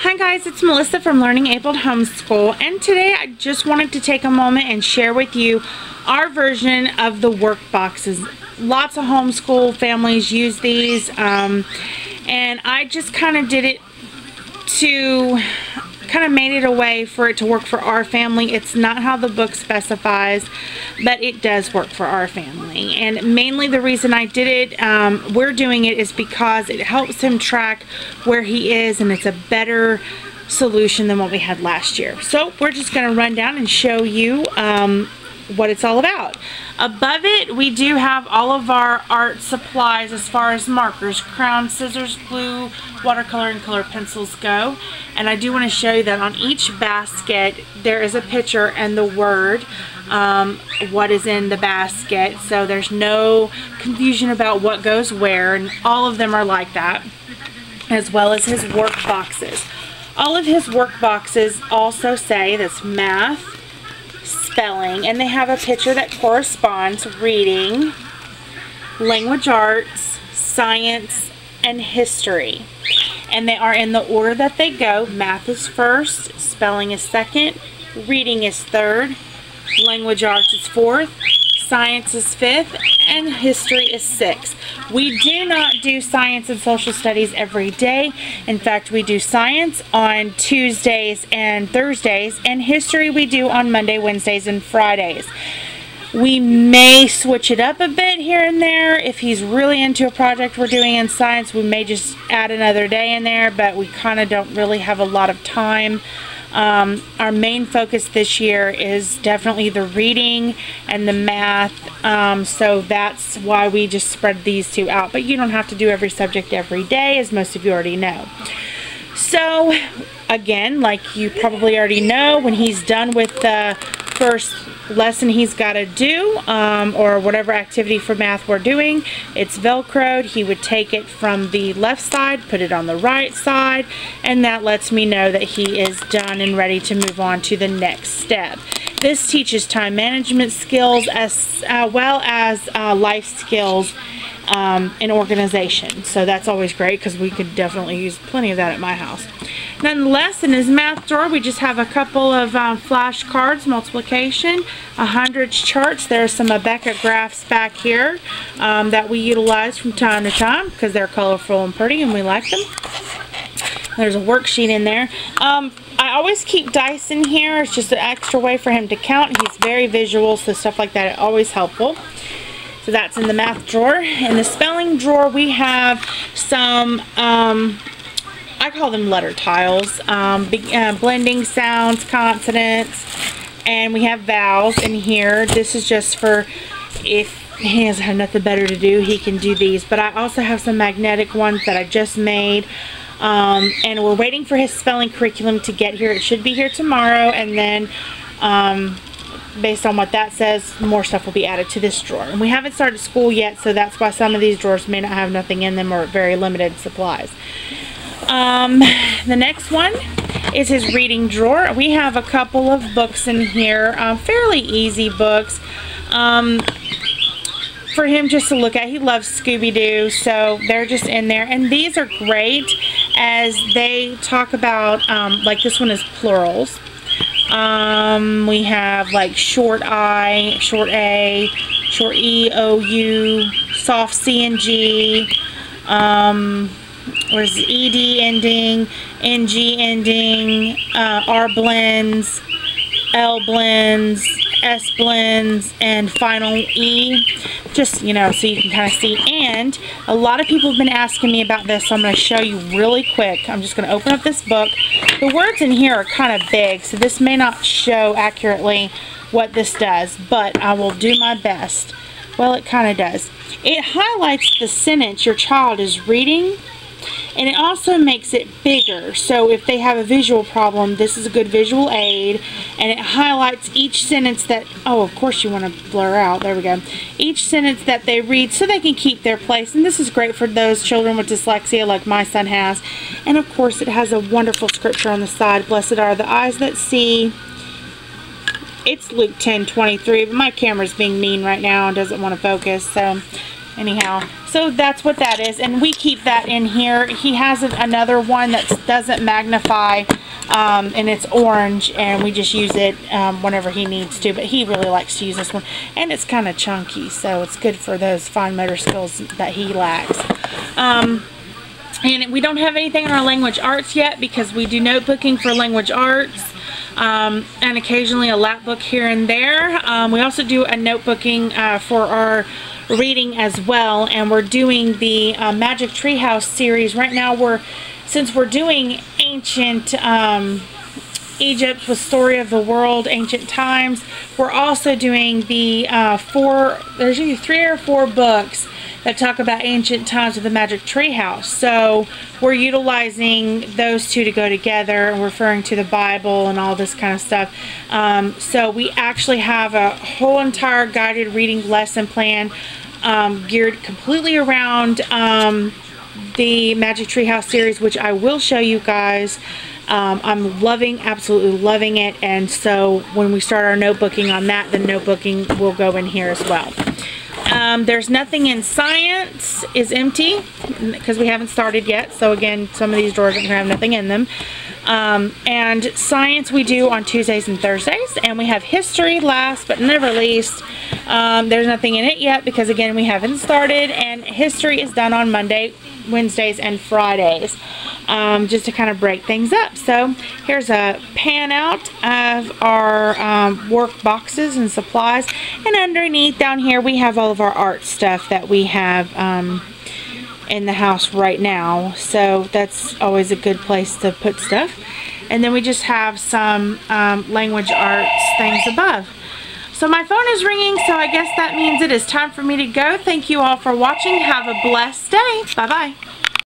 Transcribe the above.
Hi guys, it's Melissa from Learning Able to Homeschool, and today I just wanted to take a moment and share with you our version of the Workboxes. Lots of homeschool families use these, and I just kind of did it to made it a way for it to work for our family. It's not how the book specifies, but it does work for our family. And mainly the reason I did it, we're doing it, is because it helps him track where he is, and it's a better solution than what we had last year. So we're just going to run down and show you what it's all about. Above it, we do have all of our art supplies as far as markers, crayons, scissors, glue, watercolor, and color pencils go. And I do want to show you that on each basket there is a picture and the word, what is in the basket, so there's no confusion about what goes where, and all of them are like that, as well as his work boxes. All of his work boxes also say this: math, spelling, and they have a picture that corresponds: reading, language arts, science, and history. And they are in the order that they go. Math is first, spelling is second, reading is third, language arts is fourth, science is fifth, and history is sixth. We do not do science and social studies every day. In fact, we do science on Tuesdays and Thursdays, and history we do on Monday, Wednesdays, and Fridays. We may switch it up a bit here and there. If he's really into a project we're doing in science, we may just add another day in there, but we kind of don't really have a lot of time. Our main focus this year is definitely the reading and the math, so that's why we just spread these two out. But you don't have to do every subject every day, as most of you already know. So again, like you probably already know, when he's done with the first lesson he's got to do, or whatever activity for math we're doing, it's Velcroed. He would take it from the left side, put it on the right side, and that lets me know that he is done and ready to move on to the next step. This teaches time management skills as well as life skills and organization. So that's always great, because we could definitely use plenty of that at my house. Nonetheless, in his math drawer, we just have a couple of flashcards, multiplication, 100 charts. There's some Abeka graphs back here that we utilize from time to time because they're colorful and pretty and we like them. There's a worksheet in there. I always keep dice in here. It's just an extra way for him to count. He's very visual, so stuff like that is always helpful. So that's in the math drawer. In the spelling drawer, we have some, I call them letter tiles, blending sounds, consonants, and we have vowels in here. This is just for if he has nothing better to do, he can do these. But I also have some magnetic ones that I just made. And we're waiting for his spelling curriculum to get here. It should be here tomorrow, and then based on what that says, more stuff will be added to this drawer. And we haven't started school yet, so that's why some of these drawers may not have nothing in them or very limited supplies. The next one is his reading drawer. We have a couple of books in here, fairly easy books for him just to look at. He loves Scooby-Doo, so they're just in there. And these are great as they talk about, like this one is plurals. We have like short I, short A, short E, O, U, soft C and G, where's ED ending, NG ending, R blends, L blends, S blends, and final E, just, you know, so you can kind of see. And a lot of people have been asking me about this, so I'm going to show you really quick. I'm just going to open up this book. The words in here are kind of big, so this may not show accurately what this does, but I will do my best. Well, it kind of does. It highlights the sentence your child is reading, and it also makes it bigger. So if they have a visual problem, this is a good visual aid, and it highlights each sentence that, oh, of course you want to blur out, there we go, each sentence that they read so they can keep their place. And this is great for those children with dyslexia like my son has. And of course it has a wonderful scripture on the side: blessed are the eyes that see. It's Luke 10:23, but my camera's being mean right now and doesn't want to focus, so anyhow, so that's what that is, and we keep that in here. He has another one that doesn't magnify, and it's orange, and we just use it whenever he needs to, but he really likes to use this one, and it's kind of chunky, so it's good for those fine motor skills that he lacks. And we don't have anything in our language arts yet because we do notebooking for language arts, and occasionally a lap book here and there. We also do a notebooking for our reading as well, and we're doing the Magic Treehouse series right now. Since we're doing ancient Egypt with Story of the World, Ancient Times, we're also doing the there's either 3 or 4 books that talk about ancient times of the Magic Treehouse. So we're utilizing those two to go together and referring to the Bible and all this kind of stuff. So we actually have a whole entire guided reading lesson plan geared completely around the Magic Treehouse series, which I will show you guys. I'm absolutely loving it, and so when we start our notebooking on that, the notebooking will go in here as well. There's nothing in science is empty because we haven't started yet, so again, some of these drawers are going to have nothing in them. And science we do on Tuesdays and Thursdays, and we have history last but never least. There's nothing in it yet because again, we haven't started, and history is done on Monday, Wednesdays, and Fridays, just to kind of break things up. So here's a pan out of our work boxes and supplies, and underneath down here we have all of our art stuff that we have in the house right now, so that's always a good place to put stuff. And then we just have some language arts things above. So my phone is ringing, so I guess that means it is time for me to go. Thank you all for watching. Have a blessed day. Bye-bye.